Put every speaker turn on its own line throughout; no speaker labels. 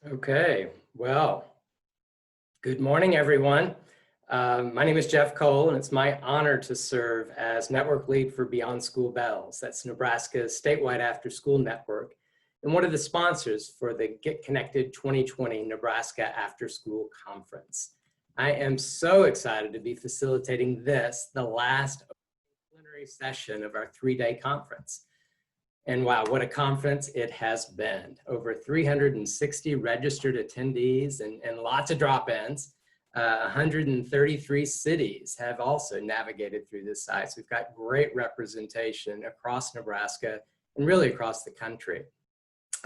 Okay, well, good morning, everyone. My name is Jeff Cole, and it's my honor to serve as network lead for Beyond School Bells. That's Nebraska's statewide after-school network, and one of the sponsors for the Get Connected 2020 Nebraska After School Conference. I am so excited to be facilitating this, the last plenary session of our three-day conference. And wow, what a conference it has been. Over 360 registered attendees and lots of drop-ins. 133 cities have also navigated through this site. So we've got great representation across Nebraska and really across the country.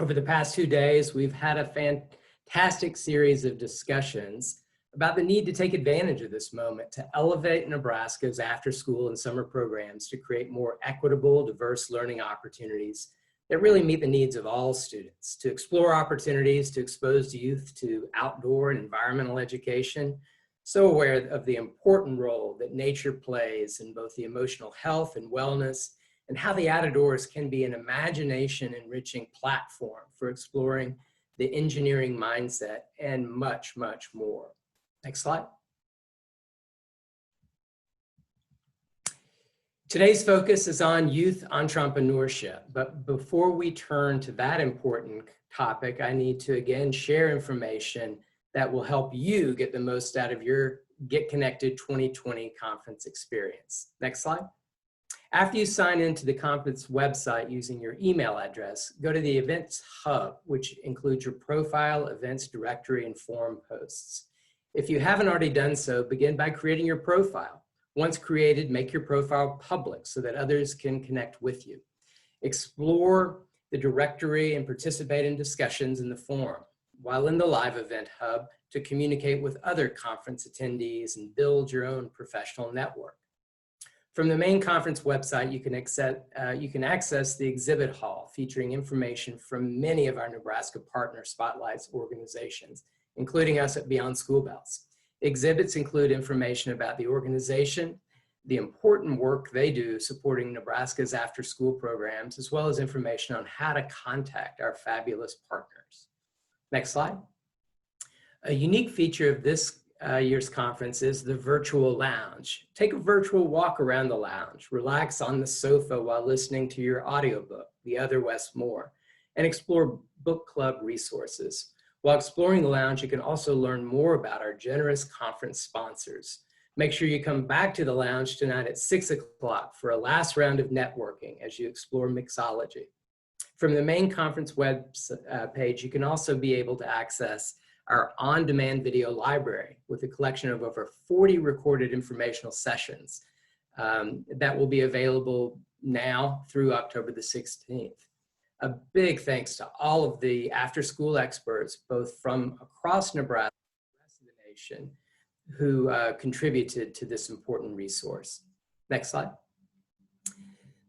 Over the past 2 days, we've had a fantastic series of discussions about the need to take advantage of this moment to elevate Nebraska's after-school and summer programs to create more equitable, diverse learning opportunities that really meet the needs of all students, to explore opportunities to expose youth to outdoor and environmental education, so aware of the important role that nature plays in both the emotional health and wellness, and how the outdoors can be an imagination-enriching platform for exploring the engineering mindset and much, much more. Next slide. Today's focus is on youth entrepreneurship, but before we turn to that important topic, I need to again share information that will help you get the most out of your Get Connected 2020 conference experience. Next slide. After you sign into the conference website using your email address, go to the Events Hub, which includes your profile, events directory, and forum posts. If you haven't already done so, begin by creating your profile. Once created, make your profile public so that others can connect with you. Explore the directory and participate in discussions in the forum, while in the live event hub to communicate with other conference attendees and build your own professional network. From the main conference website, you can access the exhibit hall featuring information from many of our Nebraska Partner Spotlights organizations, including us at Beyond School Bells. Exhibits include information about the organization, the important work they do supporting Nebraska's after-school programs, as well as information on how to contact our fabulous partners. Next slide. A unique feature of this year's conference is the virtual lounge. Take a virtual walk around the lounge, relax on the sofa while listening to your audiobook, The Other West Moore, and explore book club resources. While exploring the lounge, you can also learn more about our generous conference sponsors. Make sure you come back to the lounge tonight at 6 o'clock for a last round of networking as you explore mixology. From the main conference web page, you can also be able to access our on-demand video library with a collection of over 40 recorded informational sessions that will be available now through October the 16th. A big thanks to all of the after-school experts, both from across Nebraska and the rest of the nation, who contributed to this important resource. Next slide.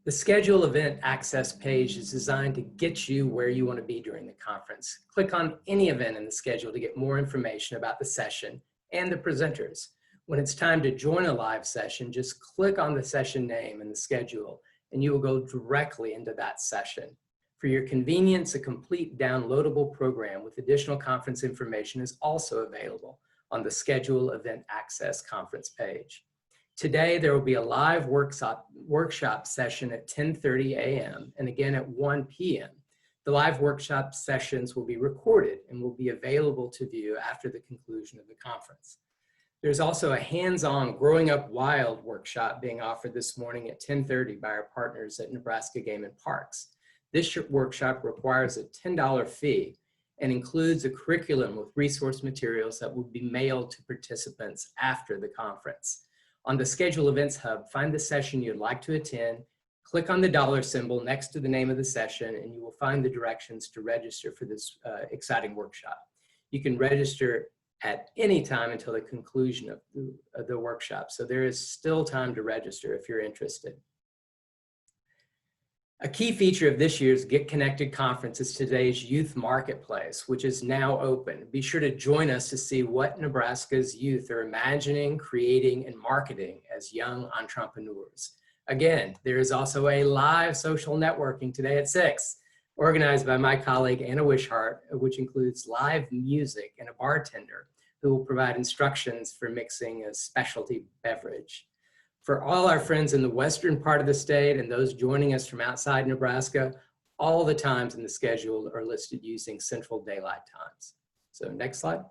The schedule event access page is designed to get you where you want to be during the conference. Click on any event in the schedule to get more information about the session and the presenters. When it's time to join a live session, just click on the session name in the schedule and you will go directly into that session. For your convenience, a complete downloadable program with additional conference information is also available on the Schedule Event Access conference page. Today, there will be a live workshop session at 10:30 a.m. and again at 1 p.m. The live workshop sessions will be recorded and will be available to view after the conclusion of the conference. There's also a hands-on Growing Up Wild workshop being offered this morning at 10:30 by our partners at Nebraska Game and Parks. This workshop requires a $10 fee and includes a curriculum with resource materials that will be mailed to participants after the conference. On the Schedule Events Hub, find the session you'd like to attend, click on the dollar symbol next to the name of the session, and you will find the directions to register for this exciting workshop. You can register at any time until the conclusion of the workshop, so there is still time to register if you're interested. A key feature of this year's Get Connected conference is today's youth marketplace, which is now open. Be sure to join us to see what Nebraska's youth are imagining, creating, and marketing as young entrepreneurs. Again, there is also a live social networking today at 6. organized by my colleague Anna Wishart, which includes live music and a bartender who will provide instructions for mixing a specialty beverage. For all our friends in the western part of the state and those joining us from outside Nebraska, all the times in the schedule are listed using Central Daylight Times. So next slide.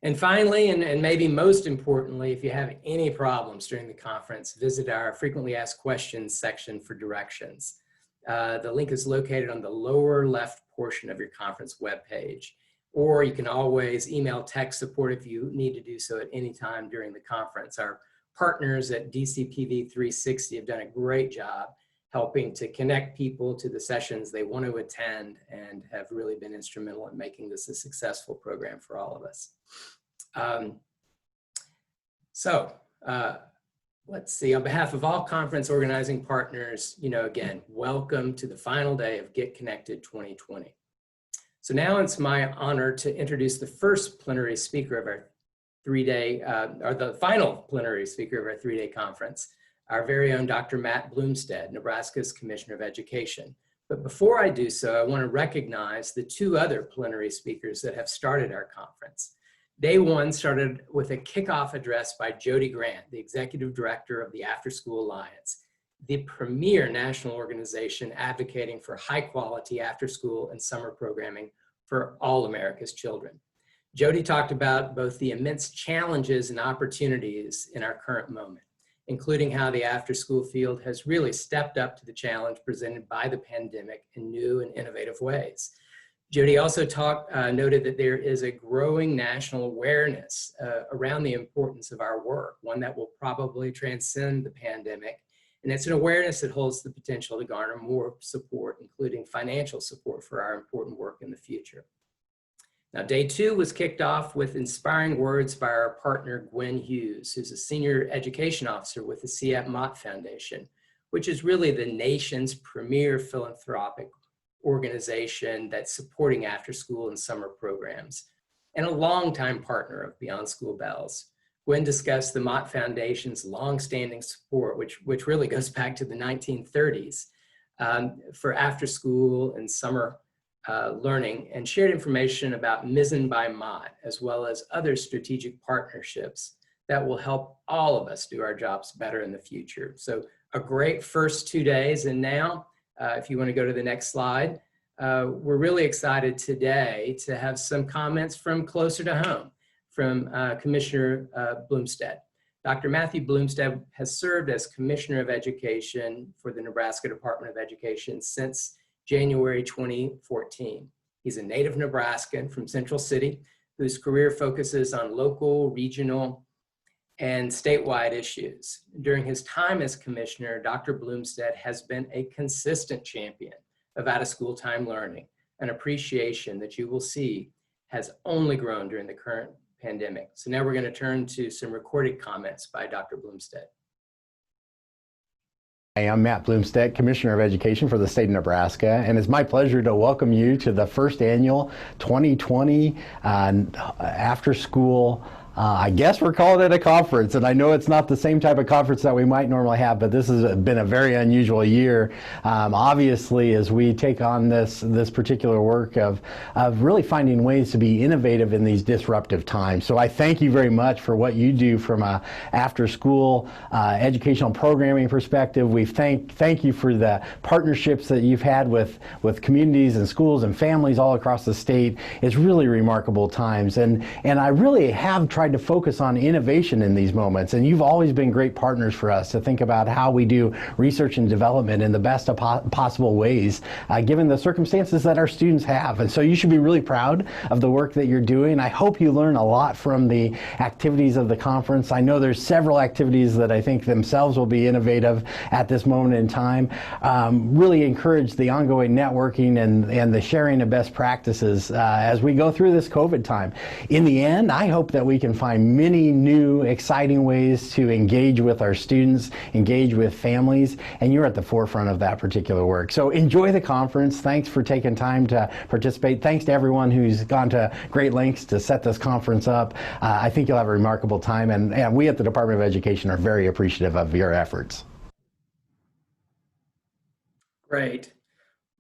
And finally, and maybe most importantly, if you have any problems during the conference, visit our frequently asked questions section for directions. The link is located on the lower left portion of your conference webpage, or you can always email tech support if you need to do so at any time during the conference. Our partners at DCPV 360 have done a great job helping to connect people to the sessions they want to attend and have really been instrumental in making this a successful program for all of us. Let's see, on behalf of all conference organizing partners, again, welcome to the final day of Get Connected 2020. So now it's my honor to introduce the first plenary speaker of our or the final plenary speaker of our three-day conference, our very own Dr. Matt Bloomstead, Nebraska's Commissioner of Education. But before I do so, I want to recognize the two other plenary speakers that have started our conference. Day one started with a kickoff address by Jody Grant, the Executive Director of the After School Alliance, the premier national organization advocating for high-quality after-school and summer programming for all America's children. Jody talked about both the immense challenges and opportunities in our current moment, including how the after-school field has really stepped up to the challenge presented by the pandemic in new and innovative ways. Jody also noted that there is a growing national awareness around the importance of our work, one that will probably transcend the pandemic. And it's an awareness that holds the potential to garner more support, including financial support for our important work in the future. Now, day two was kicked off with inspiring words by our partner, Gwen Hughes, who's a senior education officer with the C.F. Mott Foundation, which is really the nation's premier philanthropic organization that's supporting after-school and summer programs, and a longtime partner of Beyond School Bells. Gwen discussed the Mott Foundation's longstanding support, which really goes back to the 1930s, for after-school and summer learning, and shared information about Mizzen by Mott, as well as other strategic partnerships that will help all of us do our jobs better in the future. So a great first 2 days, and now, if you want to go to the next slide, we're really excited today to have some comments from closer to home, from Commissioner Bloomstead. Dr. Matthew Bloomstead has served as Commissioner of Education for the Nebraska Department of Education since January 2014. He's a native Nebraskan from Central City, whose career focuses on local, regional, and statewide issues. During his time as commissioner, Dr. Bloomstead has been a consistent champion of out-of-school time learning, an appreciation that you will see has only grown during the current pandemic. So now we're going to turn to some recorded comments by Dr. Bloomstead.
Hi, I'm Matt Bloomstead, Commissioner of Education for the state of Nebraska, and it's my pleasure to welcome you to the first annual 2020 after school I guess we're calling it a conference, and I know it's not the same type of conference that we might normally have, but this has been a very unusual year. Obviously, as we take on this particular work of really finding ways to be innovative in these disruptive times. So I thank you very much for what you do from a after-school educational programming perspective. We thank you for the partnerships that you've had with communities and schools and families all across the state. It's really remarkable times, and I really have tried to focus on innovation in these moments, and you've always been great partners for us to think about how we do research and development in the best of possible ways, given the circumstances that our students have. And so you should be really proud of the work that you're doing. I hope you learn a lot from the activities of the conference. I know there's several activities that I think themselves will be innovative at this moment in time. Really encourage the ongoing networking and the sharing of best practices as we go through this COVID time. In the end, I hope that we can find many new exciting ways to engage with our students, engage with families, and you're at the forefront of that particular work. So enjoy the conference. Thanks for taking time to participate. Thanks to everyone who's gone to great lengths to set this conference up. I think you'll have a remarkable time, and we at the Department of Education are very appreciative of your efforts.
Great.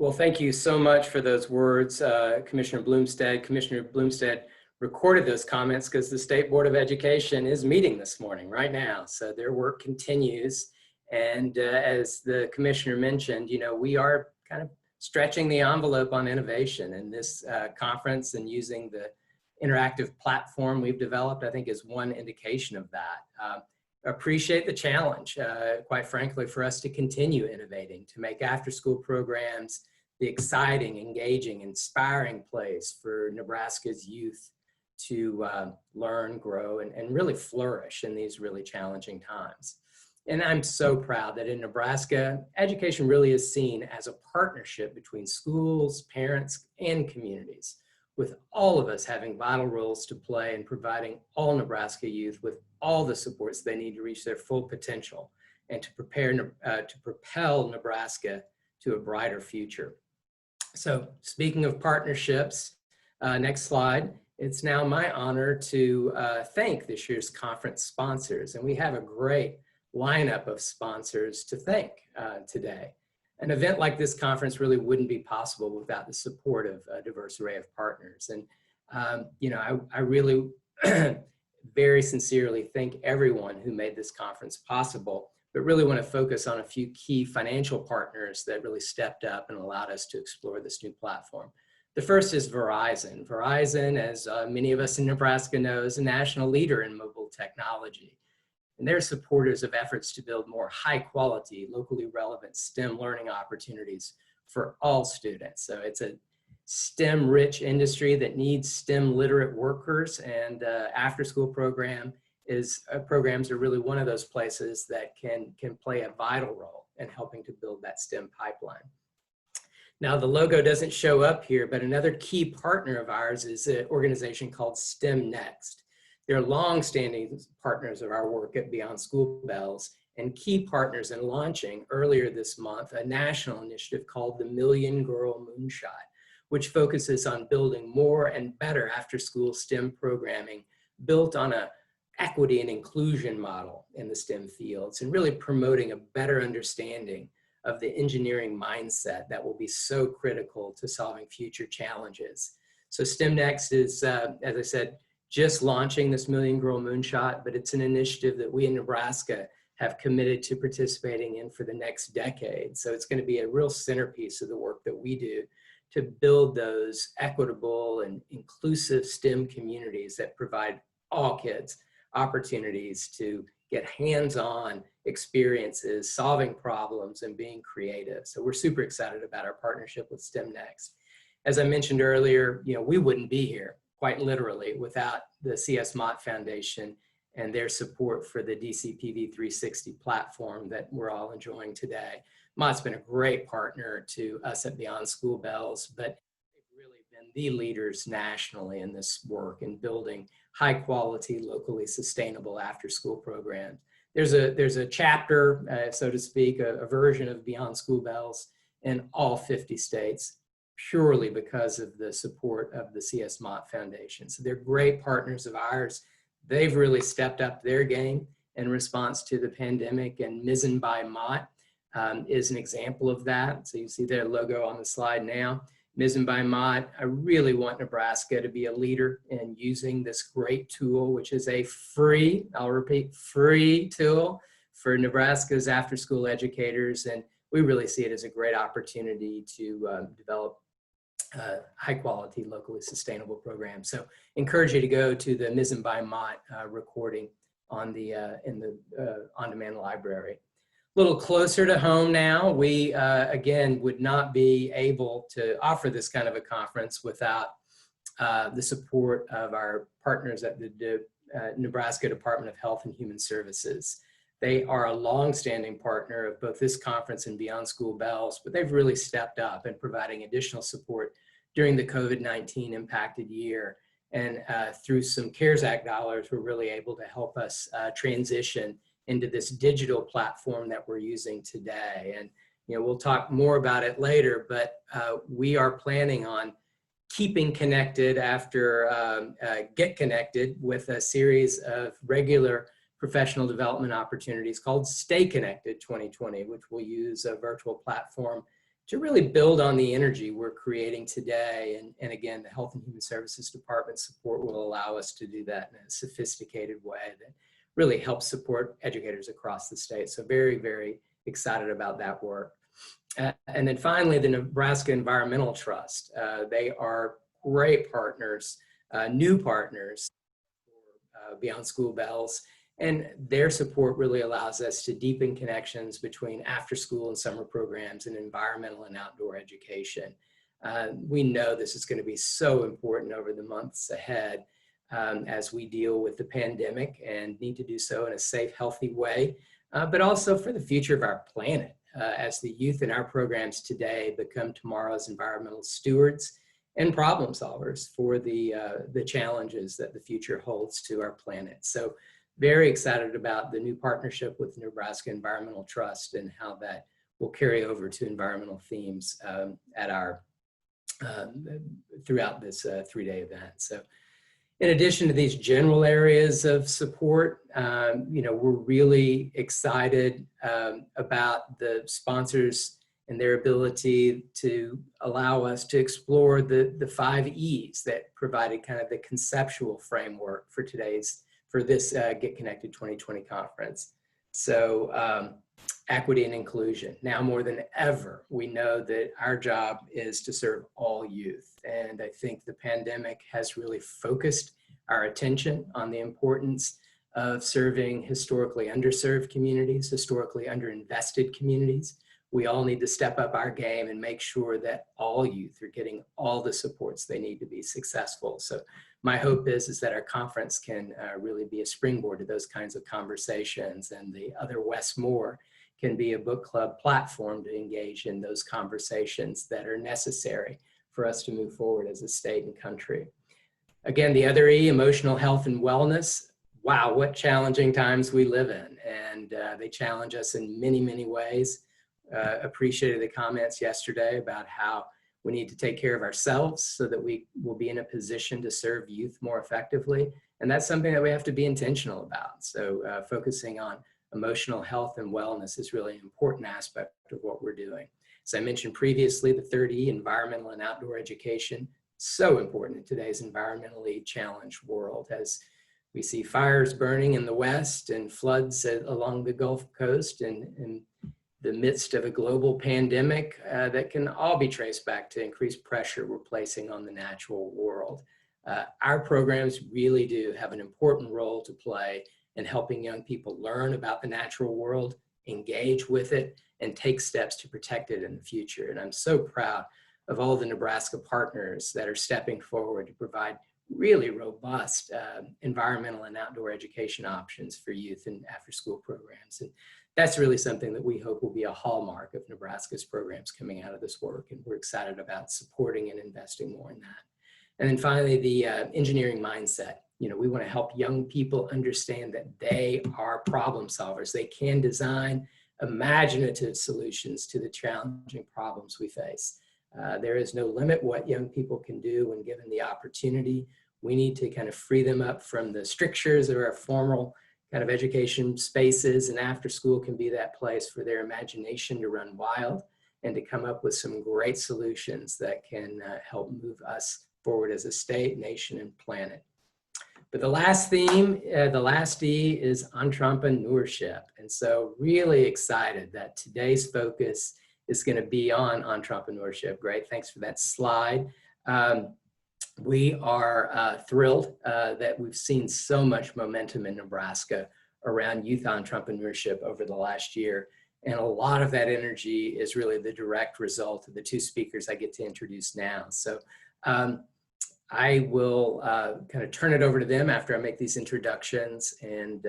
Well, thank you so much for those words, Commissioner Bloomstead. Commissioner Bloomstead recorded those comments because the State Board of Education is meeting this morning right now. So their work continues. And as the commissioner mentioned, we are kind of stretching the envelope on innovation, and this conference and using the interactive platform we've developed, I think, is one indication of that. Appreciate the challenge, quite frankly, for us to continue innovating, to make after-school programs the exciting, engaging, inspiring place for Nebraska's youth to learn, grow, and really flourish in these really challenging times. And I'm so proud that in Nebraska, education really is seen as a partnership between schools, parents, and communities, with all of us having vital roles to play in providing all Nebraska youth with all the supports they need to reach their full potential and to propel Nebraska to a brighter future. So speaking of partnerships, next slide. It's now my honor to thank this year's conference sponsors, and we have a great lineup of sponsors to thank today. An event like this conference really wouldn't be possible without the support of a diverse array of partners. And, I really very sincerely thank everyone who made this conference possible, but really want to focus on a few key financial partners that really stepped up and allowed us to explore this new platform. The first is Verizon. Verizon, as many of us in Nebraska know, is a national leader in mobile technology. And they're supporters of efforts to build more high quality, locally relevant STEM learning opportunities for all students. So it's a STEM rich industry that needs STEM literate workers, and after school programs are really one of those places that can play a vital role in helping to build that STEM pipeline. Now, the logo doesn't show up here, but another key partner of ours is an organization called STEM Next. They're longstanding partners of our work at Beyond School Bells and key partners in launching earlier this month a national initiative called the Million Girl Moonshot, which focuses on building more and better after-school STEM programming built on a equity and inclusion model in the STEM fields, and really promoting a better understanding of the engineering mindset that will be so critical to solving future challenges. So STEM Next is, as I said, just launching this Million Girl Moonshot, but it's an initiative that we in Nebraska have committed to participating in for the next decade. So it's going to be a real centerpiece of the work that we do to build those equitable and inclusive STEM communities that provide all kids opportunities to get hands-on experiences, solving problems, and being creative. So we're super excited about our partnership with STEM Next. As I mentioned earlier, we wouldn't be here, quite literally, without the CS Mott Foundation and their support for the DCPV 360 platform that we're all enjoying today. Mott's been a great partner to us at Beyond School Bells, but they've really been the leaders nationally in this work in building high quality, locally sustainable after school programs. There's a chapter, so to speak, a version of Beyond School Bells in all 50 states, purely because of the support of the CS Mott Foundation. So they're great partners of ours. They've really stepped up their game in response to the pandemic, and Mizzen by Mott is an example of that. So you see their logo on the slide now. Mizzen by Mott, I really want Nebraska to be a leader in using this great tool, which is a free, I'll repeat, free tool for Nebraska's after-school educators. And we really see it as a great opportunity to develop high quality, locally sustainable programs. So encourage you to go to the Mizzen by Mott recording on the in the on-demand library. A little closer to home now, we again would not be able to offer this kind of a conference without the support of our partners at the Nebraska Department of Health and Human Services. They are a long-standing partner of both this conference and Beyond School Bells, but they've really stepped up in providing additional support during the COVID-19 impacted year. And through some CARES Act dollars, we're really able to help us transition into this digital platform that we're using today. And we'll talk more about it later, but we are planning on keeping connected after Get Connected with a series of regular professional development opportunities called Stay Connected 2020, which will use a virtual platform to really build on the energy we're creating today. And again, the Health and Human Services Department support will allow us to do that in a sophisticated way that really helps support educators across the state. So very, very excited about that work. And then finally, the Nebraska Environmental Trust. They are great partners, new partners for Beyond School Bells. And their support really allows us to deepen connections between after school and summer programs and environmental and outdoor education. We know this is going to be so important over the months ahead as we deal with the pandemic and need to do so in a safe, healthy way, but also for the future of our planet as the youth in our programs today become tomorrow's environmental stewards and problem solvers for the challenges that the future holds to our planet. So very excited about the new partnership with Nebraska Environmental Trust and how that will carry over to environmental themes at our throughout this three-day event. So in addition to these general areas of support, we're really excited about the sponsors and their ability to allow us to explore the 5 E's that provided kind of the conceptual framework for this Get Connected 2020 conference. So equity and inclusion. Now more than ever, we know that our job is to serve all youth. And I think the pandemic has really focused our attention on the importance of serving historically underserved communities, historically underinvested communities. We all need to step up our game and make sure that all youth are getting all the supports they need to be successful. So my hope is that our conference can really be a springboard to those kinds of conversations, and the Other West More can be a book club platform to engage in those conversations that are necessary for us to move forward as a state and country. Again, the other E, emotional health and wellness. Wow, what challenging times we live in, and they challenge us in many, many ways. Appreciated the comments yesterday about how we need to take care of ourselves so that we will be in a position to serve youth more effectively. And that's something that we have to be intentional about. So focusing on emotional health and wellness is really an important aspect of what we're doing. As I mentioned previously, the third E, environmental and outdoor education, so important in today's environmentally challenged world as we see fires burning in the West and floods along the Gulf Coast and in the midst of a global pandemic that can all be traced back to increased pressure we're placing on the natural world. Our programs really do have an important role to play in helping young people learn about the natural world, engage with it, and take steps to protect it in the future. And I'm so proud of all the Nebraska partners that are stepping forward to provide really robust environmental and outdoor education options for youth and after-school programs. And that's really something that we hope will be a hallmark of Nebraska's programs coming out of this work. And we're excited about supporting and investing more in that. And then finally, the engineering mindset. We want to help young people understand that they are problem solvers. They can design imaginative solutions to the challenging problems we face. There is no limit what young people can do when given the opportunity. We need to kind of free them up from the strictures of our formal kind of education spaces, and after school can be that place for their imagination to run wild and to come up with some great solutions that can help move us forward as a state, nation, and planet. But the last theme, the last D, is entrepreneurship. And so really excited that today's focus is going to be on entrepreneurship. Great, thanks for that slide. We are thrilled that we've seen so much momentum in Nebraska around youth entrepreneurship over the last year. And a lot of that energy is really the direct result of the 2 speakers I get to introduce now. So I will kind of turn it over to them after I make these introductions and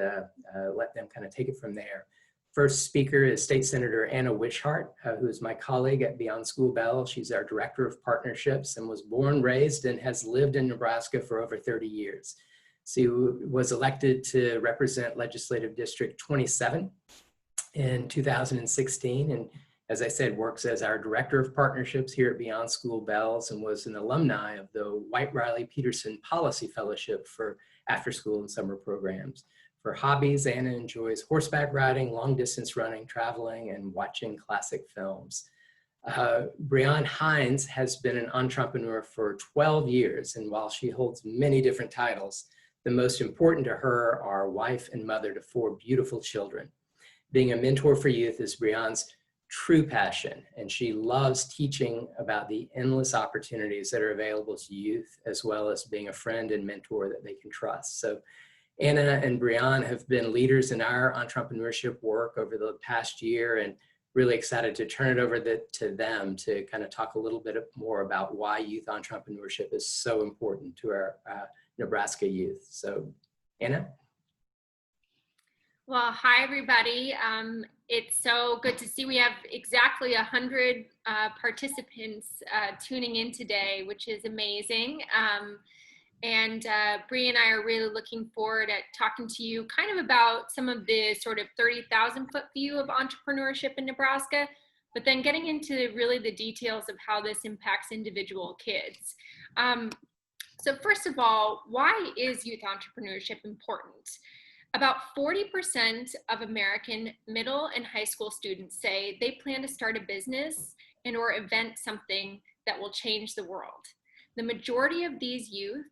let them kind of take it from there. First speaker is State Senator Anna Wishart, who is my colleague at Beyond School Bell. She's our Director of Partnerships and was born, raised, and has lived in Nebraska for over 30 years. She was elected to represent Legislative District 27 in 2016, and as I said, works as our Director of Partnerships here at Beyond School Bells and was an alumni of the White Riley Peterson Policy Fellowship for after school and summer programs. For hobbies, Anna enjoys horseback riding, long distance running, traveling, and watching classic films. Brianne Hines has been an entrepreneur for 12 years, and while she holds many different titles, the most important to her are wife and mother to 4 beautiful children. Being a mentor for youth is Brianne's true passion, and she loves teaching about the endless opportunities that are available to youth, as well as being a friend and mentor that they can trust. So Anna and Brianne have been leaders in our entrepreneurship work over the past year, and really excited to turn it over to them to kind of talk a little bit more about why youth entrepreneurship is so important to our Nebraska youth. So, Anna?
Well, hi, everybody. It's so good to see we have exactly 100 participants tuning in today, which is amazing. And Bree and I are really looking forward at talking to you kind of about some of the sort of 30,000 foot view of entrepreneurship in Nebraska, but then getting into really the details of how this impacts individual kids. So first of all, why is youth entrepreneurship important? About 40% of American middle and high school students say they plan to start a business and or invent something that will change the world. The majority of these youth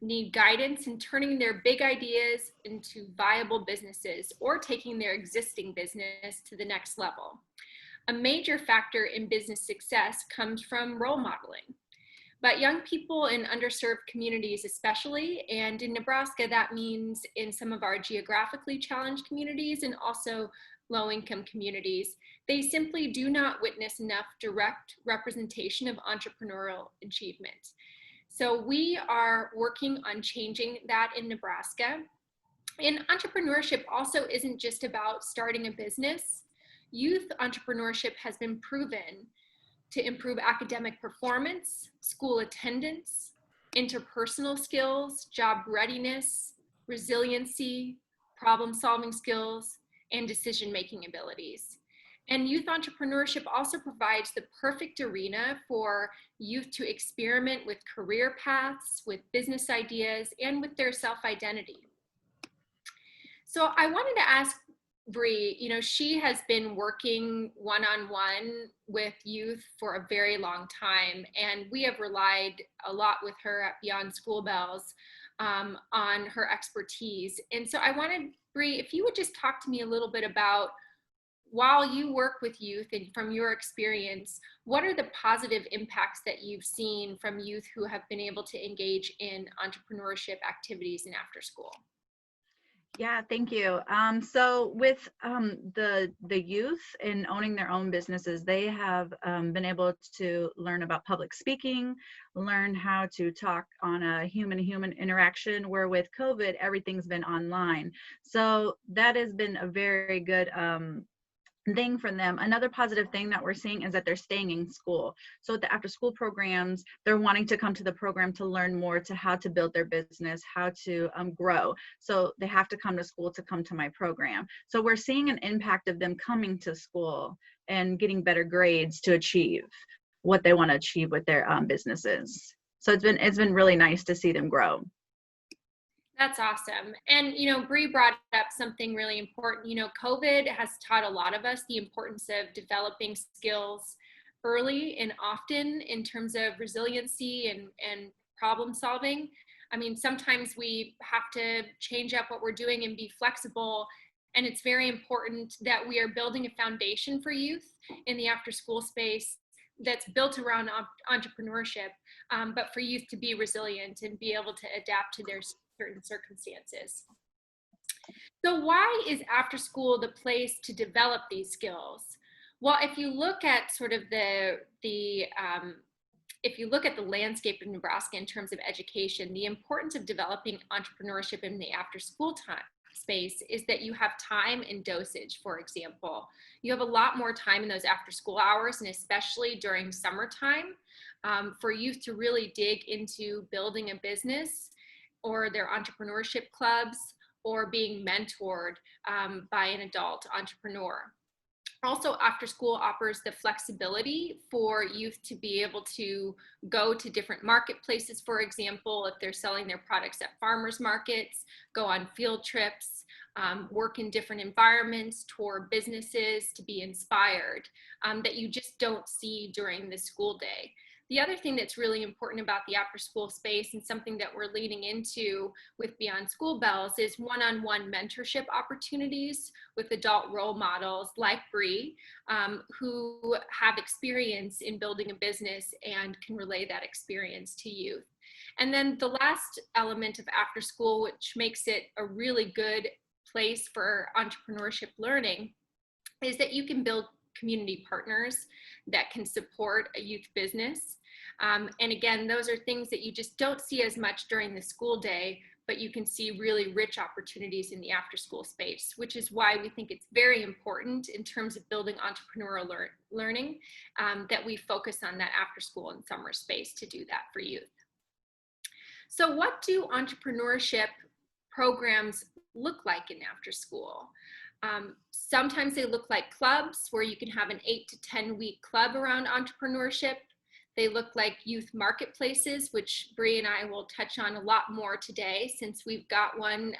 need guidance in turning their big ideas into viable businesses or taking their existing business to the next level. A major factor in business success comes from role modeling. But young people in underserved communities especially, and in Nebraska, that means in some of our geographically challenged communities and also low-income communities, they simply do not witness enough direct representation of entrepreneurial achievement. So we are working on changing that in Nebraska. And entrepreneurship also isn't just about starting a business. Youth entrepreneurship has been proven to improve academic performance, school attendance, interpersonal skills, job readiness, resiliency, problem-solving skills, and decision-making abilities. And youth entrepreneurship also provides the perfect arena for youth to experiment with career paths, with business ideas, and with their self-identity. So I wanted to ask Bree, you know, she has been working one-on-one with youth for a very long time, and we have relied a lot with her at Beyond School Bells on her expertise. And so I wanted, Bree, if you would just talk to me a little bit about, while you work with youth and from your experience, what are the positive impacts that you've seen from youth who have been able to engage in entrepreneurship activities in after school?
Yeah, thank you. So with the youth in owning their own businesses, they have been able to learn about public speaking, learn how to talk on a human-to-human interaction, where with COVID, everything's been online. So that has been a very good thing for them. Another positive thing that we're seeing is that they're staying in school. So with the after school programs, they're wanting to come to the program to learn more to how to build their business, how to grow. So they have to come to school to come to my program. So we're seeing an impact of them coming to school and getting better grades to achieve what they want to achieve with their businesses. So it's been really nice to see them grow.
That's awesome. And, you know, Bree brought up something really important. You know, COVID has taught a lot of us the importance of developing skills early and often in terms of resiliency and problem solving. I mean, sometimes we have to change up what we're doing and be flexible. And it's very important that we are building a foundation for youth in the after school space that's built around entrepreneurship, but for youth to be resilient and be able to adapt to their certain circumstances. So why is after school the place to develop these skills? Well, if you look at sort of if you look at the landscape of Nebraska in terms of education, the importance of developing entrepreneurship in the after school time space is that you have time and dosage. For example, you have a lot more time in those after school hours, and especially during summertime, for youth to really dig into building a business or their entrepreneurship clubs or being mentored by an adult entrepreneur. Also, after school offers the flexibility for youth to be able to go to different marketplaces, for example, if they're selling their products at farmers markets, go on field trips, work in different environments, tour businesses, to be inspired, that you just don't see during the school day. The other thing that's really important about the after school space, and something that we're leaning into with Beyond School Bells, is one-on-one mentorship opportunities with adult role models like Bree, who have experience in building a business and can relay that experience to youth. And then the last element of after school, which makes it a really good place for entrepreneurship learning, is that you can build community partners that can support a youth business. And again, those are things that you just don't see as much during the school day, but you can see really rich opportunities in the after school space, which is why we think it's very important in terms of building entrepreneurial learning, that we focus on that after school and summer space to do that for youth. So what do entrepreneurship programs look like in after school? Sometimes they look like clubs where you can have an 8 to 10 week club around entrepreneurship. They look like youth marketplaces, which Bree and I will touch on a lot more today, since we've got one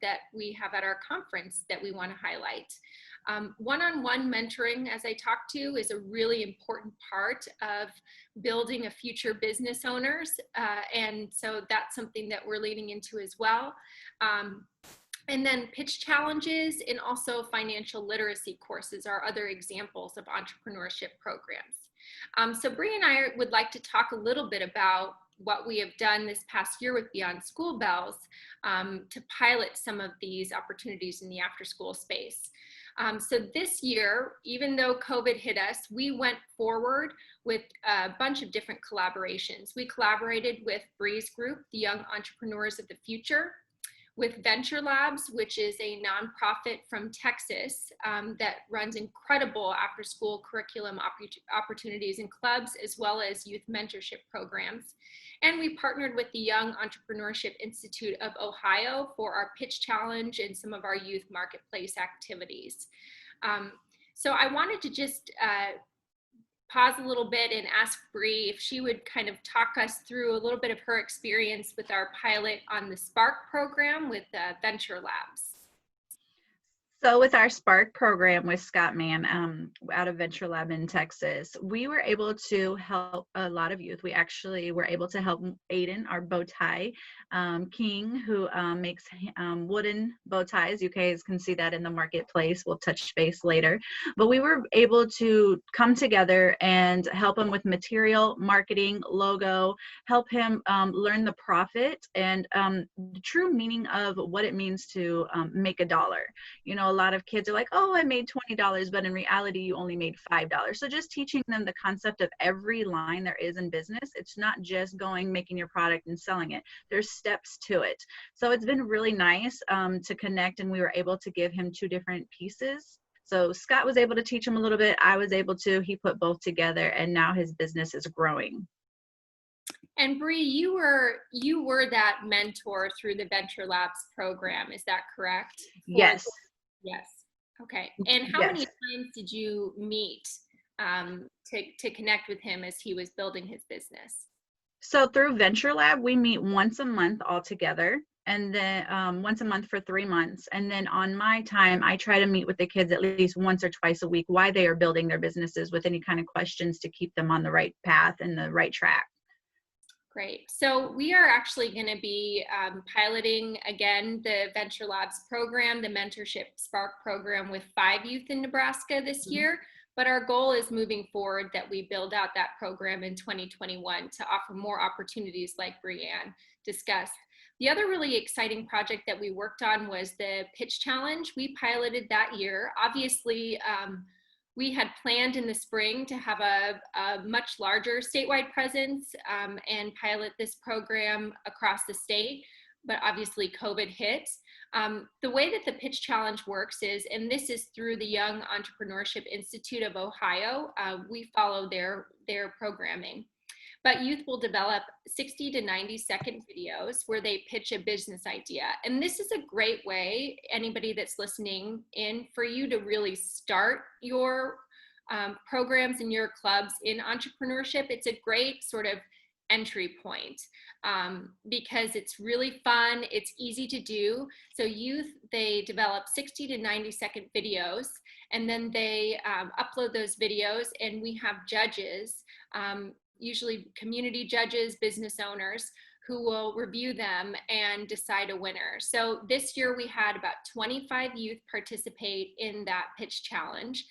that we have at our conference that we want to highlight. One-on-one mentoring, as I talked to, is a really important part of building a future business owners. And so that's something that we're leaning into as well. And then pitch challenges and also financial literacy courses are other examples of entrepreneurship programs. So Bree and I would like to talk a little bit about what we have done this past year with Beyond School Bells to pilot some of these opportunities in the after school space. So this year, even though COVID hit us, we went forward with a bunch of different collaborations. We collaborated with Bree's group, the Young Entrepreneurs of the Future, with Venture Labs, which is a nonprofit from Texas that runs incredible after-school curriculum opportunities and clubs, as well as youth mentorship programs. And we partnered with the Young Entrepreneurship Institute of Ohio for our pitch challenge and some of our youth marketplace activities. So I wanted to just pause a little bit and ask Bree if she would kind of talk us through a little bit of her experience with our pilot on the Spark program with Venture Labs.
So with our Spark program with Scott Mann out of Venture Lab in Texas, we were able to help a lot of youth. We actually were able to help Aiden, our bow tie king, who makes wooden bow ties. You guys can see that in the marketplace. We'll touch base later. But we were able to come together and help him with material, marketing, logo, help him learn the profit and the true meaning of what it means to make a dollar. You know, a lot of kids are like, oh, I made $20, but in reality, you only made $5. So just teaching them the concept of every line there is in business. It's not just going, making your product and selling it. There's steps to it. So it's been really nice to connect, and we were able to give him 2 different pieces. So Scott was able to teach him a little bit. I was able to. He put both together, and now his business is growing.
And Bree, you were that mentor through the Venture Labs program. Is that correct?
Yes.
Yes. Okay. And how many times did you meet to connect with him as he was building his business?
So through Venture Lab, we meet once a month all together, and then once a month for 3 months. And then on my time, I try to meet with the kids at least once or twice a week while they are building their businesses with any kind of questions to keep them on the right path and the right track.
Great. So we are actually going to be piloting again the Venture Labs program, the Mentorship Spark program, with 5 youth in Nebraska this year. But our goal is moving forward that we build out that program in 2021 to offer more opportunities like Breanne discussed. The other really exciting project that we worked on was the pitch challenge. We piloted that year. Obviously, we had planned in the spring to have a much larger statewide presence and pilot this program across the state, but obviously COVID hit. The way that the pitch challenge works is, and this is through the Young Entrepreneurship Institute of Ohio, we follow their programming. but youth will develop 60 to 90-second videos where they pitch a business idea. And this is a great way, anybody that's listening in, for you to really start your programs and your clubs in entrepreneurship. It's a great sort of entry point because it's really fun, it's easy to do. So youth, they develop 60 to 90-second videos, and then they upload those videos, and we have judges, usually community judges, business owners, who will review them and decide a winner. So this year we had about 25 youth participate in that pitch challenge.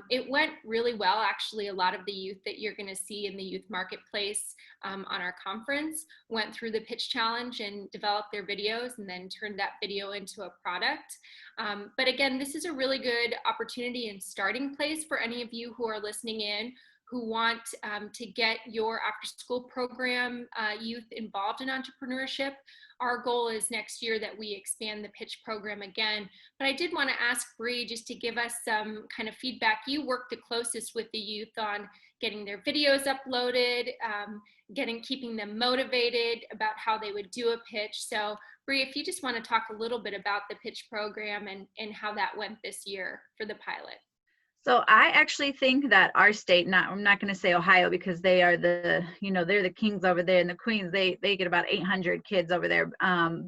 It went really well. Actually, a lot of the youth that you're going to see in the youth marketplace on our conference went through the pitch challenge and developed their videos and then turned that video into a product. But again, this is a really good opportunity and starting place for any of you who are listening in, who want to get your after-school program youth involved in entrepreneurship. Our goal is next year that we expand the pitch program again. But I did want to ask Bree just to give us some kind of feedback. You work the closest with the youth on getting their videos uploaded, keeping them motivated about how they would do a pitch. So Bree, if you just want to talk a little bit about the pitch program and how that went this year for the pilot.
So I actually think that our state, I'm not going to say Ohio because they are they're the kings over there and the queens. They get about 800 kids over there.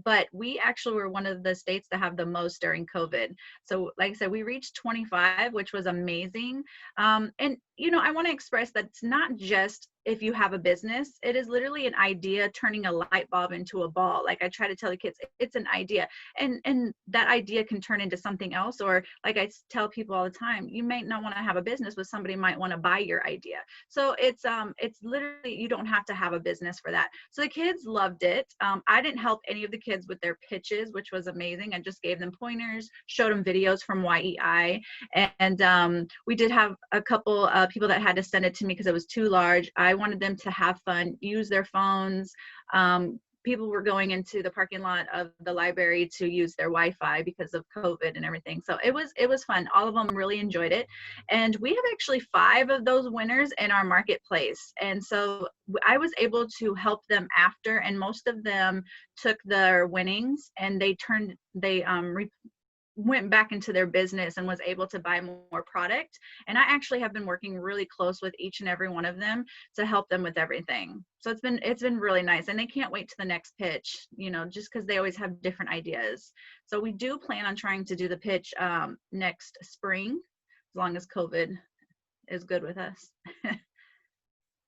But we actually were one of the states that have the most during COVID. So like I said, we reached 25, which was amazing. And I want to express that it's not just if you have a business, it is literally an idea turning a light bulb into a ball. Like I try to tell the kids, it's an idea, and that idea can turn into something else. Or like I tell people all the time, you may not want to have a business, but somebody might want to buy your idea. So it's literally, you don't have to have a business for that. So the kids loved it. I didn't help any of the kids with their pitches, which was amazing. I just gave them pointers, showed them videos from YEI, and we did have a couple people that had to send it to me because it was too large. I wanted them to have fun, use their phones. People were going into the parking lot of the library to use their Wi-Fi because of COVID and everything. So it was fun. All of them really enjoyed it. And we have actually 5 of those winners in our marketplace. And so I was able to help them after, and most of them took their winnings and they went back into their business and was able to buy more product. And I actually have been working really close with each and every one of them to help them with everything. So it's been really nice, and they can't wait to the next pitch, just because they always have different ideas. So we do plan on trying to do the pitch next spring, as long as COVID is good with us.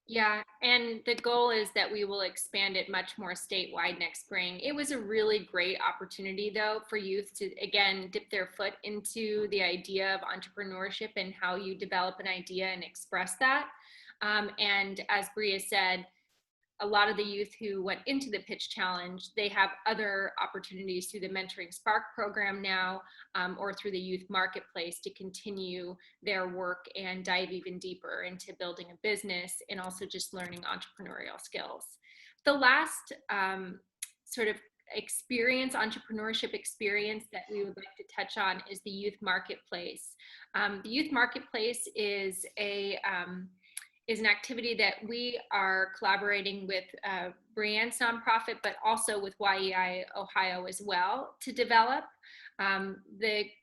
Yeah, and the goal is that we will expand it much more statewide next spring. It was a really great opportunity, though, for youth to, again, dip their foot into the idea of entrepreneurship and how you develop an idea and express that. And as Bria said, a lot of the youth who went into the pitch challenge, they have other opportunities through the Mentoring Spark program now, or through the youth marketplace to continue their work and dive even deeper into building a business and also just learning entrepreneurial skills. The last sort of entrepreneurship experience that we would like to touch on is the youth marketplace. The youth marketplace is an activity that we are collaborating with Brianne's nonprofit, but also with YEI Ohio as well to develop.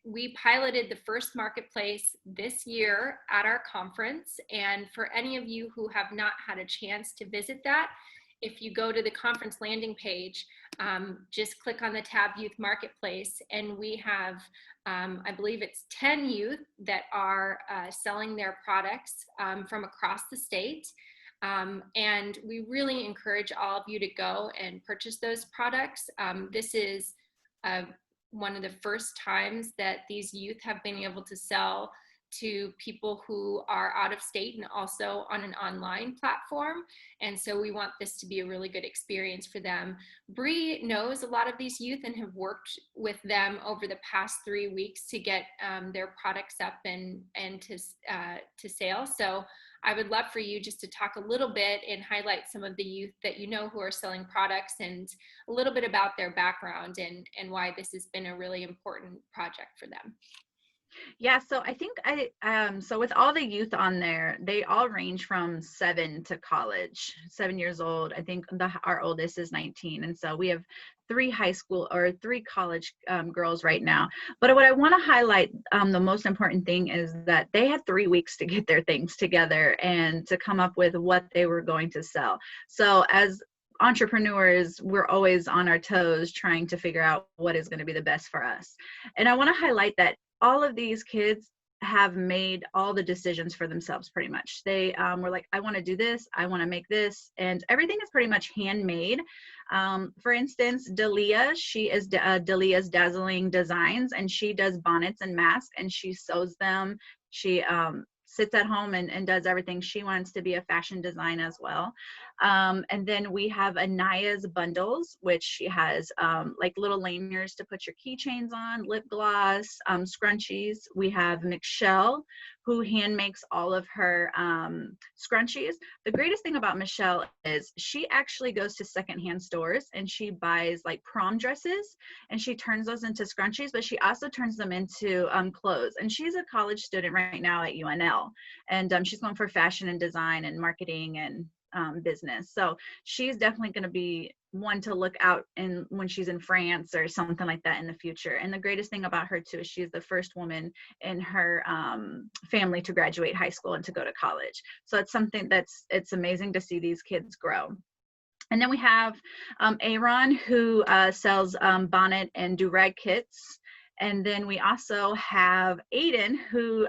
We piloted the first marketplace this year at our conference. And for any of you who have not had a chance to visit that, if you go to the conference landing page, just click on the tab Youth Marketplace, and we have, I believe it's 10 youth that are selling their products from across the state. And we really encourage all of you to go and purchase those products. This is one of the first times that these youth have been able to sell to people who are out of state and also on an online platform. And so we want this to be a really good experience for them. Bree knows a lot of these youth and have worked with them over the past 3 weeks to get their products up and to sale. So I would love for you just to talk a little bit and highlight some of the youth that you know who are selling products and a little bit about their background and why this has been a really important project for them.
Yeah, so I think so with all the youth on there, they all range from 7 to college, 7 years old. I think our oldest is 19. And so we have 3 college girls right now. But what I want to highlight, the most important thing is that they had 3 weeks to get their things together and to come up with what they were going to sell. So as entrepreneurs, we're always on our toes trying to figure out what is going to be the best for us. And I want to highlight that all of these kids have made all the decisions for themselves pretty much. They were like, I want to do this, I want to make this, and everything is pretty much handmade. For instance, Dalia, she is Dalia's Dazzling Designs, and she does bonnets and masks, and she sews them. She sits at home and does everything. She wants to be a fashion designer as well. And then we have Anaya's Bundles, which she has like little lanyards to put your keychains on, lip gloss, scrunchies. We have Michelle, who hand makes all of her scrunchies. The greatest thing about Michelle is she actually goes to secondhand stores and she buys like prom dresses and she turns those into scrunchies, but she also turns them into clothes. And she's a college student right now at UNL, and she's going for fashion and design and marketing and business. So she's definitely going to be one to look out in when she's in France or something like that in the future. And the greatest thing about her too is she's the first woman in her family to graduate high school and to go to college. So it's something it's amazing to see these kids grow. And then we have Aaron, who sells bonnet and do-rag kits. And then we also have Aiden, who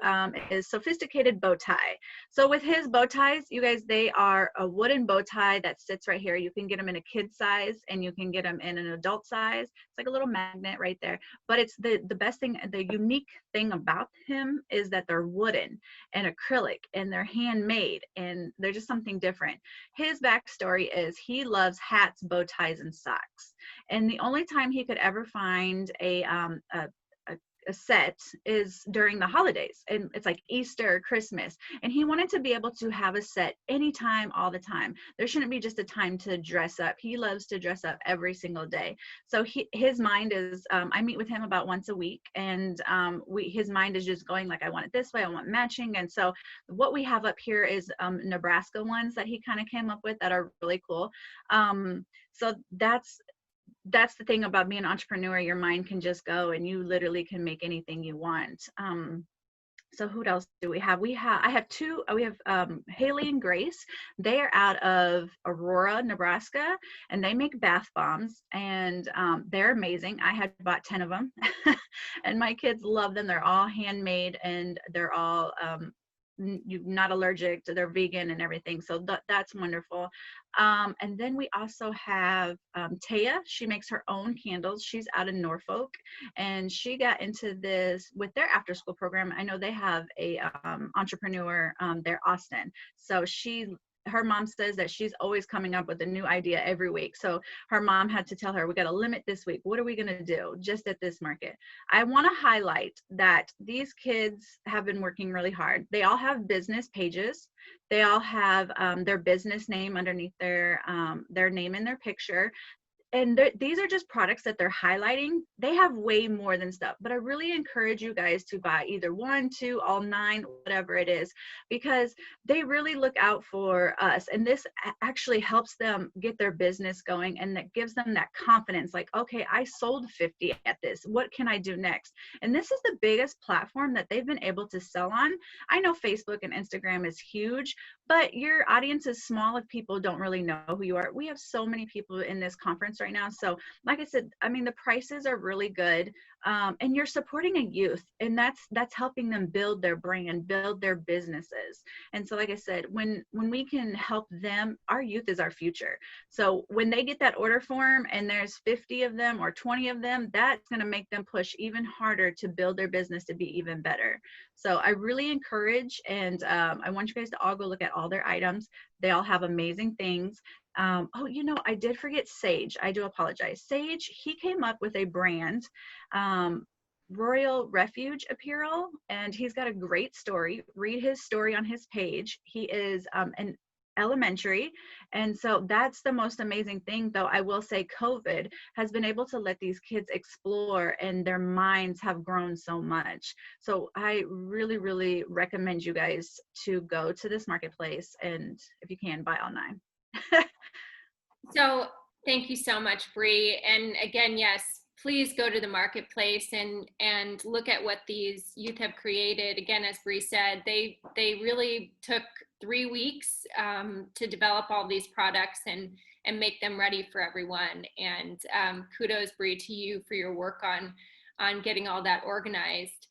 is Sophisticated Bow Tie. So with his bow ties, you guys, they are a wooden bow tie that sits right here. You can get them in a kid size and you can get them in an adult size. It's like a little magnet right there. But it's the best thing, the unique thing about him is that they're wooden and acrylic and they're handmade and they're just something different. His backstory is he loves hats, bow ties, and socks. And the only time he could ever find a set is during the holidays, and it's like Easter or Christmas, and he wanted to be able to have a set anytime, all the time. There shouldn't be just a time to dress up. He loves to dress up every single day. So his mind is I meet with him about once a week, and his mind is just going like, I want it this way, I want matching. And so what we have up here is Nebraska ones that he kind of came up with that are really cool. So that's the thing about being an entrepreneur. Your mind can just go and you literally can make anything you want. So who else do we have? I have two. We have Haley and Grace. They are out of Aurora, Nebraska, and they make bath bombs, and they're amazing. I had bought 10 of them, and my kids love them. They're all handmade, and they're all you're not allergic to, they're vegan and everything. So that's wonderful. And then we also have Taya. She makes her own candles. She's out of Norfolk, and she got into this with their after school program. I know they have a entrepreneur there, Austin. So her mom says that she's always coming up with a new idea every week. So her mom had to tell her, we got to limit this week. What are we going to do just at this market? I want to highlight that these kids have been working really hard. They all have business pages. They all have their business name underneath their name and their picture. And these are just products that they're highlighting. They have way more than stuff, but I really encourage you guys to buy either 1, 2, all 9, whatever it is, because they really look out for us. And this actually helps them get their business going, and that gives them that confidence. Like, okay, I sold 50 at this. What can I do next? And this is the biggest platform that they've been able to sell on. I know Facebook and Instagram is huge, but your audience is small if people don't really know who you are. We have so many people in this conference right now. So like I said, I mean, the prices are really good. And you're supporting a youth, and that's helping them build their brand, build their businesses. And so like I said, when we can help them, our youth is our future. So when they get that order form and there's 50 of them or 20 of them, that's going to make them push even harder to build their business to be even better. So I really encourage, and I want you guys to all go look at all their items. They all have amazing things. Oh, I did forget Sage. I do apologize. Sage, he came up with a brand, Royal Refuge Apparel, and he's got a great story. Read his story on his page. He is an elementary. And so that's the most amazing thing, though. I will say COVID has been able to let these kids explore, and their minds have grown so much. So I really, really recommend you guys to go to this marketplace, and if you can, buy online.
So thank you so much, Bree. And again, yes, please go to the marketplace and look at what these youth have created. Again, as Bree said, they really took 3 weeks to develop all these products and make them ready for everyone. And kudos, Bree, to you for your work on getting all that organized.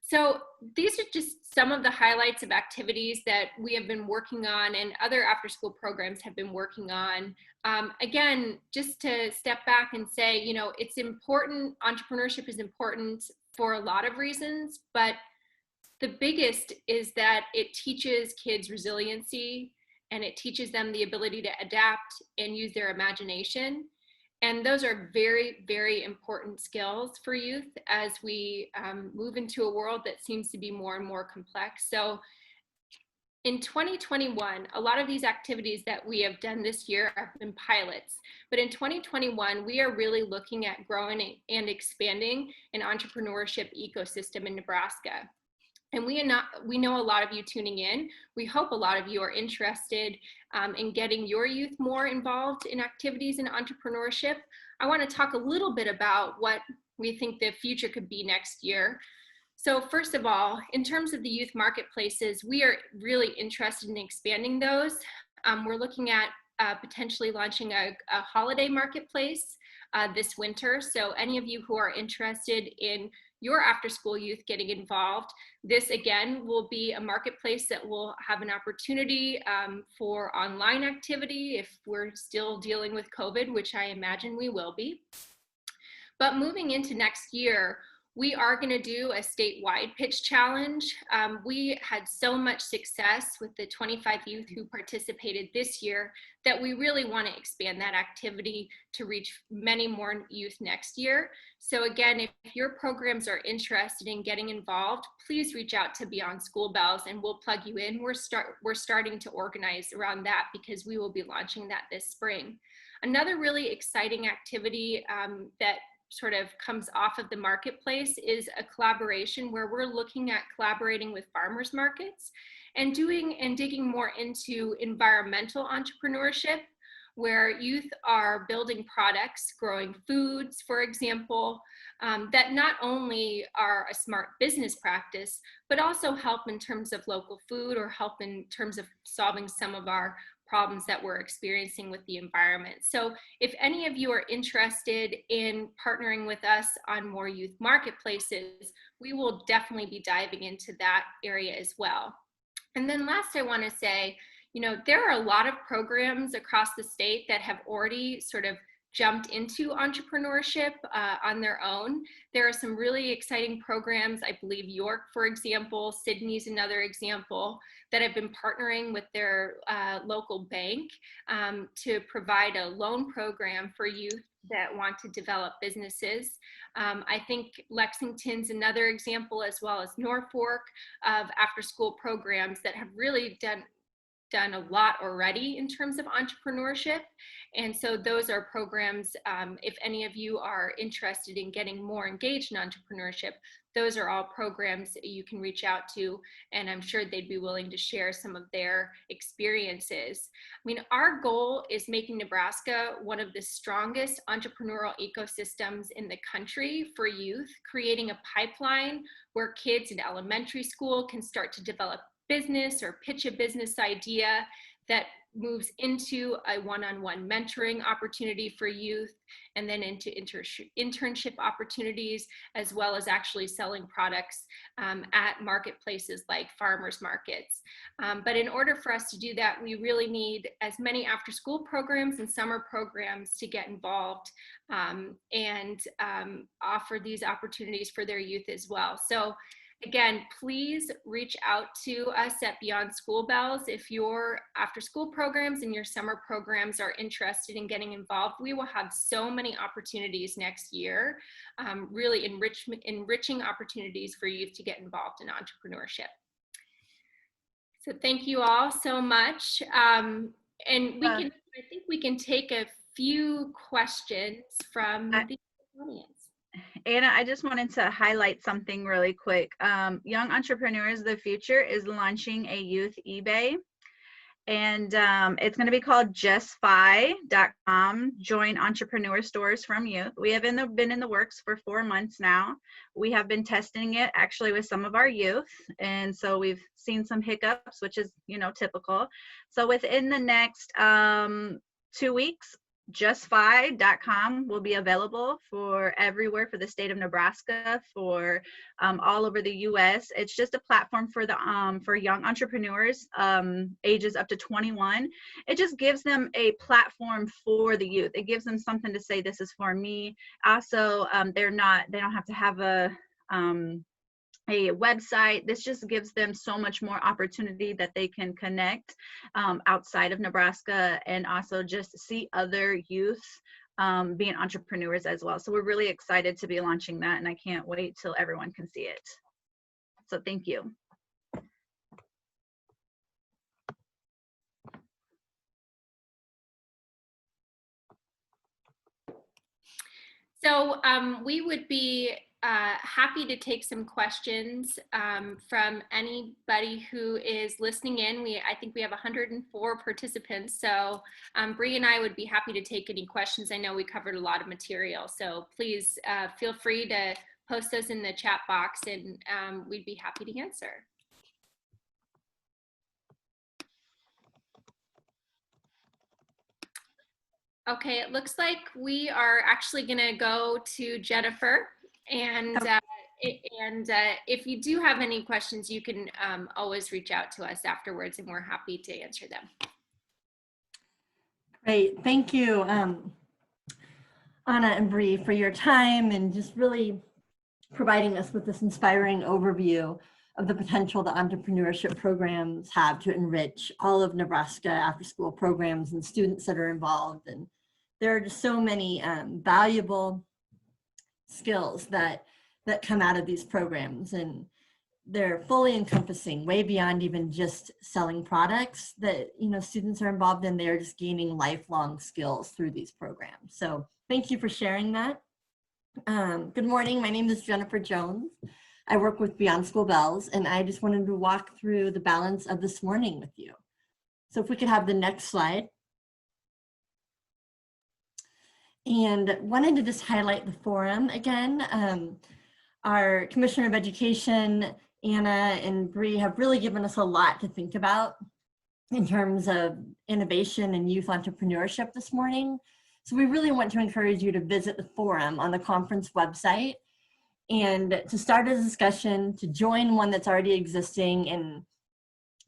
So these are just some of the highlights of activities that we have been working on and other after-school programs have been working on. Again, just to step back and say, you know, it's important, entrepreneurship is important for a lot of reasons, but the biggest is that it teaches kids resiliency, and it teaches them the ability to adapt and use their imagination. And those are very, very important skills for youth as we move into a world that seems to be more and more complex. So in 2021, a lot of these activities that we have done this year have been pilots. But in 2021, we are really looking at growing and expanding an entrepreneurship ecosystem in Nebraska. And we know a lot of you tuning in. We hope a lot of you are interested in getting your youth more involved in activities in entrepreneurship. I want to talk a little bit about what we think the future could be next year. So first of all, in terms of the youth marketplaces, we are really interested in expanding those. We're looking at potentially launching a holiday marketplace this winter. So any of you who are interested in your after-school youth getting involved, this again will be a marketplace that will have an opportunity for online activity if we're still dealing with COVID, which I imagine we will be. But moving into next year, we are going to do a statewide pitch challenge. We had so much success with the 25 youth who participated this year that we really want to expand that activity to reach many more youth next year. So again, if your programs are interested in getting involved, please reach out to Beyond School Bells and we'll plug you in. We're starting to organize around that because we will be launching that this spring. Another really exciting activity that sort of comes off of the marketplace is a collaboration where we're looking at collaborating with farmers markets and digging more into environmental entrepreneurship, where youth are building products, growing foods, for example, that not only are a smart business practice, but also help in terms of local food or help in terms of solving some of our problems that we're experiencing with the environment. So if any of you are interested in partnering with us on more youth marketplaces, we will definitely be diving into that area as well. And then last, I want to say, you know, there are a lot of programs across the state that have already sort of jumped into entrepreneurship on their own. There are some really exciting programs. I believe York, for example, Sydney's another example, that have been partnering with their local bank to provide a loan program for youth that want to develop businesses. I think Lexington's another example, as well as Norfolk, of after-school programs that have really done a lot already in terms of entrepreneurship. And so those are programs, if any of you are interested in getting more engaged in entrepreneurship, those are all programs that you can reach out to, and I'm sure they'd be willing to share some of their experiences. I mean, our goal is making Nebraska one of the strongest entrepreneurial ecosystems in the country for youth, creating a pipeline where kids in elementary school can start to develop business or pitch a business idea that moves into a one-on-one mentoring opportunity for youth, and then into internship opportunities, as well as actually selling products at marketplaces like farmers markets. But in order for us to do that, we really need as many after-school programs and summer programs to get involved and offer these opportunities for their youth as well. So again, please reach out to us at Beyond School Bells if your after-school programs and your summer programs are interested in getting involved. We will have so many opportunities next year, really enriching opportunities for youth to get involved in entrepreneurship. So thank you all so much. And I think we can take a few questions from the audience.
Anna, I just wanted to highlight something really quick. Young Entrepreneurs of the Future is launching a youth eBay, and it's going to be called justfi.com, Join Entrepreneur Stores from Youth. We have been in the works for 4 months now. We have been testing it actually with some of our youth, and so we've seen some hiccups, which is, typical. So within the next 2 weeks, justfi.com will be available for everywhere, for the state of Nebraska, for all over the U.S. It's just a platform for for young entrepreneurs ages up to 21. It just gives them a platform for the youth. It gives them something to say, this is for me. Also, they don't have to have a website. This just gives them so much more opportunity that they can connect outside of Nebraska, and also just see other youth being entrepreneurs as well. So we're really excited to be launching that, and I can't wait till everyone can see it. So thank you.
So we would be happy to take some questions from anybody who is listening in. I think we have 104 participants. So Bree and I would be happy to take any questions. I know we covered a lot of material. So please feel free to post those in the chat box, and we'd be happy to answer. Okay, it looks like we are actually going to go to Jennifer, and if you do have any questions, you can always reach out to us afterwards, and we're happy to answer them.
Great, thank you, Anna and Bree, for your time and just really providing us with this inspiring overview of the potential that entrepreneurship programs have to enrich all of Nebraska after-school programs and students that are involved. And there are just so many valuable skills that come out of these programs, and they're fully encompassing, way beyond even just selling products that students are involved in. They're just gaining lifelong skills through these programs. So thank you for sharing that. Good morning, my name is Jennifer Jones. I work with Beyond School Bells, and I just wanted to walk through the balance of this morning with you. So if we could have the next slide. And wanted to just highlight the forum again. Our Commissioner of Education, Anna and Bree, have really given us a lot to think about in terms of innovation and youth entrepreneurship this morning. So we really want to encourage you to visit the forum on the conference website and to start a discussion, to join one that's already existing, and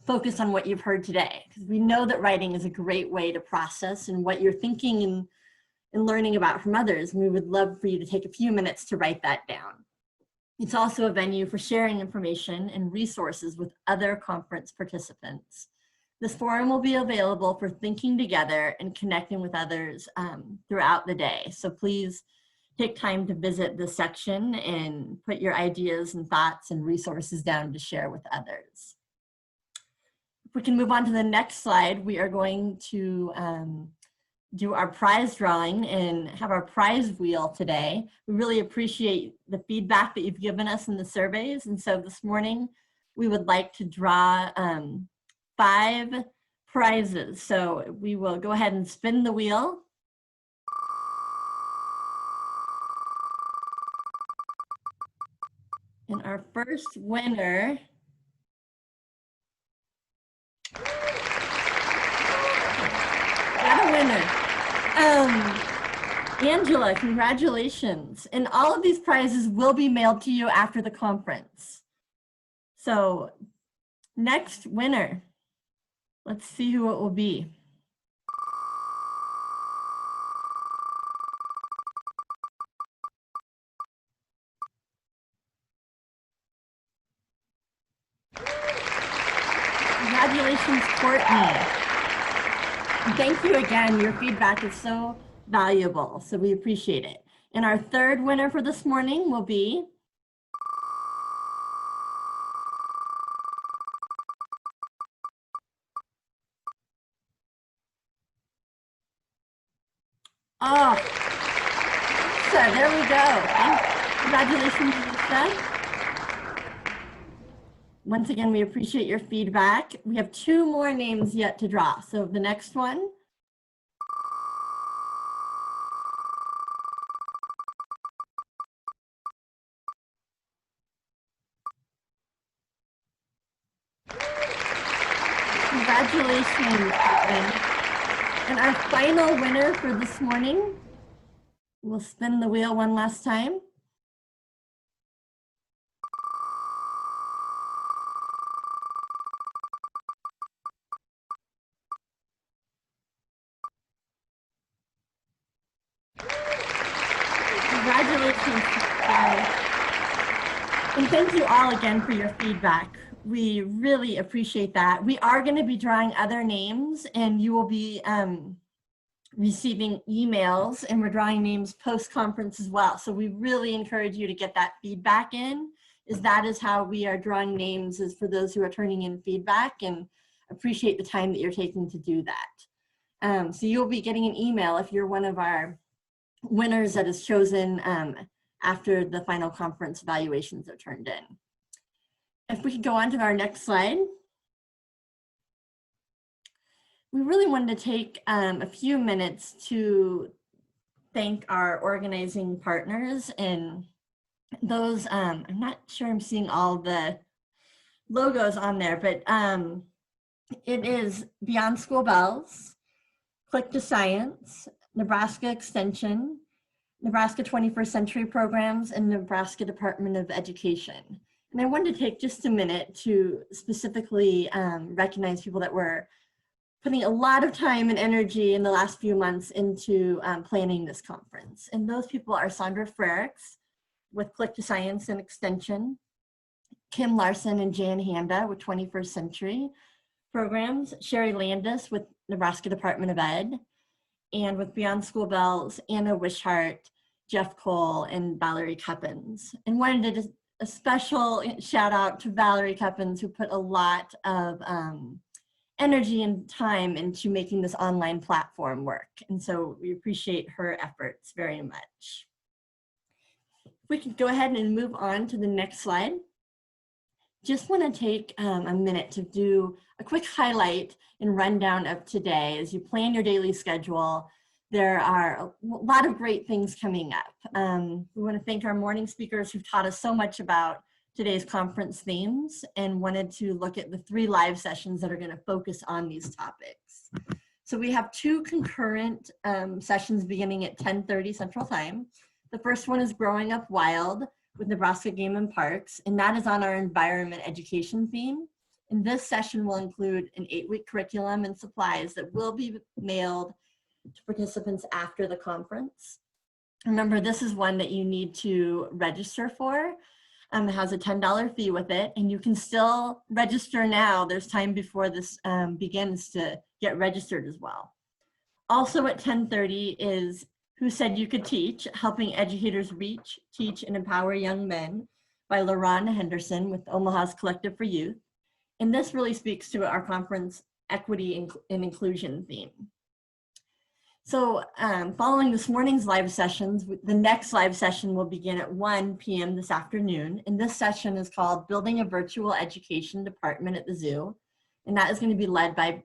focus on what you've heard today. Because we know that writing is a great way to process and what you're thinking and learning about from others. And we would love for you to take a few minutes to write that down. It's also a venue for sharing information and resources with other conference participants. This forum will be available for thinking together and connecting with others throughout the day. So please take time to visit this section and put your ideas and thoughts and resources down to share with others. If we can move on to the next slide, we are going to do our prize drawing and have our prize wheel today. We really appreciate the feedback that you've given us in the surveys. And so this morning, we would like to draw 5 prizes. So we will go ahead and spin the wheel. And our first winner got a winner. Angela, congratulations. And all of these prizes will be mailed to you after the conference. So next winner, let's see who it will be. Congratulations, Courtney. Thank you again. Your feedback is so valuable, so we appreciate it. And our third winner for this morning will be Oh, so there we go. Congratulations, Lisa. Once again, we appreciate your feedback. We have 2 more names yet to draw. So the next one. Congratulations. And our final winner for this morning, we'll spin the wheel one last time. Congratulations. And thank you all again for your feedback. We really appreciate that. We are going to be drawing other names, and you will be receiving emails, and we're drawing names post-conference as well. So we really encourage you to get that feedback in, that is how we are drawing names, is for those who are turning in feedback, and appreciate the time that you're taking to do that. So you'll be getting an email if you're one of our winners that is chosen after the final conference evaluations are turned in. If we could go on to our next slide. We really wanted to take a few minutes to thank our organizing partners, and those, I'm not sure I'm seeing all the logos on there, but it is Beyond School Bells, Click to Science, Nebraska Extension, Nebraska 21st Century Programs, and Nebraska Department of Education. And I wanted to take just a minute to specifically recognize people that were putting a lot of time and energy in the last few months into planning this conference. And those people are Sandra Frericks with Click to Science and Extension, Kim Larson and Jan Handa with 21st Century Programs, Sherry Landis with Nebraska Department of Ed, and with Beyond School Bells, Anna Wishart, Jeff Cole, and Valerie Cuppins. And wanted to a special shout out to Valerie Cuppins, who put a lot of energy and time into making this online platform work. And so we appreciate her efforts very much. We can go ahead and move on to the next slide. Just want to take a minute to do a quick highlight and rundown of today. As you plan your daily schedule, there are a lot of great things coming up. We want to thank our morning speakers who've taught us so much about today's conference themes, and wanted to look at the 3 live sessions that are going to focus on these topics. So we have 2 concurrent sessions beginning at 10:30 Central Time. The first one is Growing Up Wild with Nebraska Game and Parks, and that is on our environment education theme. And this session will include an 8-week curriculum and supplies that will be mailed to participants after the conference. Remember, this is one that you need to register for. It has a $10 fee with it, and you can still register now. There's time before this begins to get registered as well. Also at 10:30 is Who Said You Could Teach? Helping Educators Reach, Teach, and Empower Young Men by LaRon Henderson with Omaha's Collective for Youth. And this really speaks to our conference equity and inclusion theme. So following this morning's live sessions, the next live session will begin at 1 p.m. this afternoon. And this session is called Building a Virtual Education Department at the Zoo. And that is going to be led by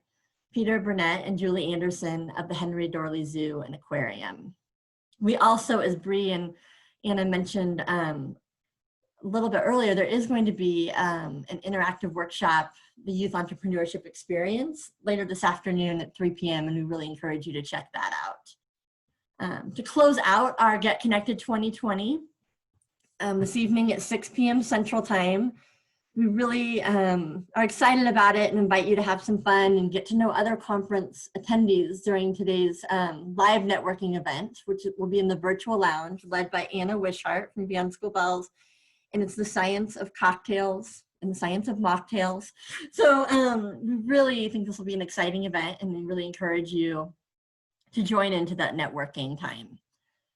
Peter Burnett and Julie Anderson of the Henry Dorley Zoo and Aquarium. We also, as Bree and Anna mentioned a little bit earlier, there is going to be an interactive workshop, the Youth Entrepreneurship Experience, later this afternoon at 3 p.m. and we really encourage you to check that out. To close out our Get Connected 2020, this evening at 6 p.m. Central Time, we really are excited about it and invite you to have some fun and get to know other conference attendees during today's live networking event, which will be in the virtual lounge led by Anna Wishart from Beyond School Bells. And it's the science of cocktails and the science of mocktails. So we really think this will be an exciting event, and we really encourage you to join into that networking time.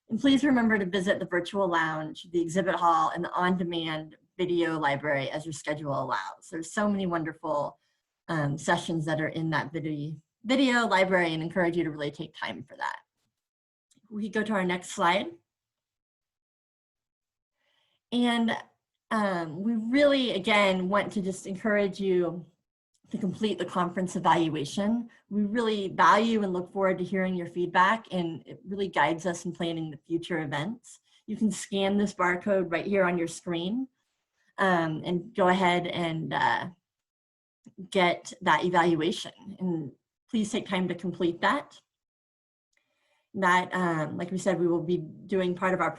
And please remember to visit the virtual lounge, the exhibit hall, and the on-demand video library as your schedule allows. There's so many wonderful sessions that are in that video library, and encourage you to really take time for that. we go to our next slide. And we really, again, want to just encourage you to complete the conference evaluation. We really value and look forward to hearing your feedback, and it really guides us in planning the future events. You can scan this barcode right here on your screen and go ahead and get that evaluation. And please take time to complete that. That, like we said, we will be doing part of our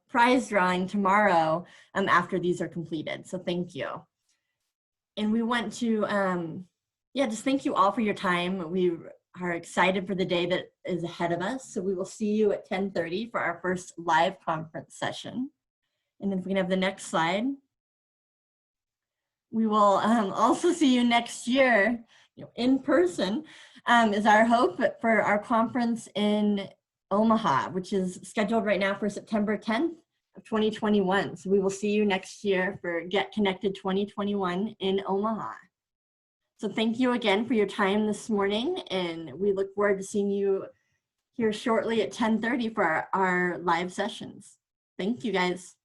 prize drawing tomorrow after these are completed. So thank you. And we want to, just thank you all for your time. We are excited for the day that is ahead of us. So we will see you at 10:30 for our first live conference session. And then if we can have the next slide. We will also see you next year, in person, is our hope for our conference in Omaha, which is scheduled right now for September 10th of 2021. So we will see you next year for Get Connected 2021 in Omaha. So thank you again for your time this morning, and we look forward to seeing you here shortly at 10:30 for our live sessions. Thank you, guys.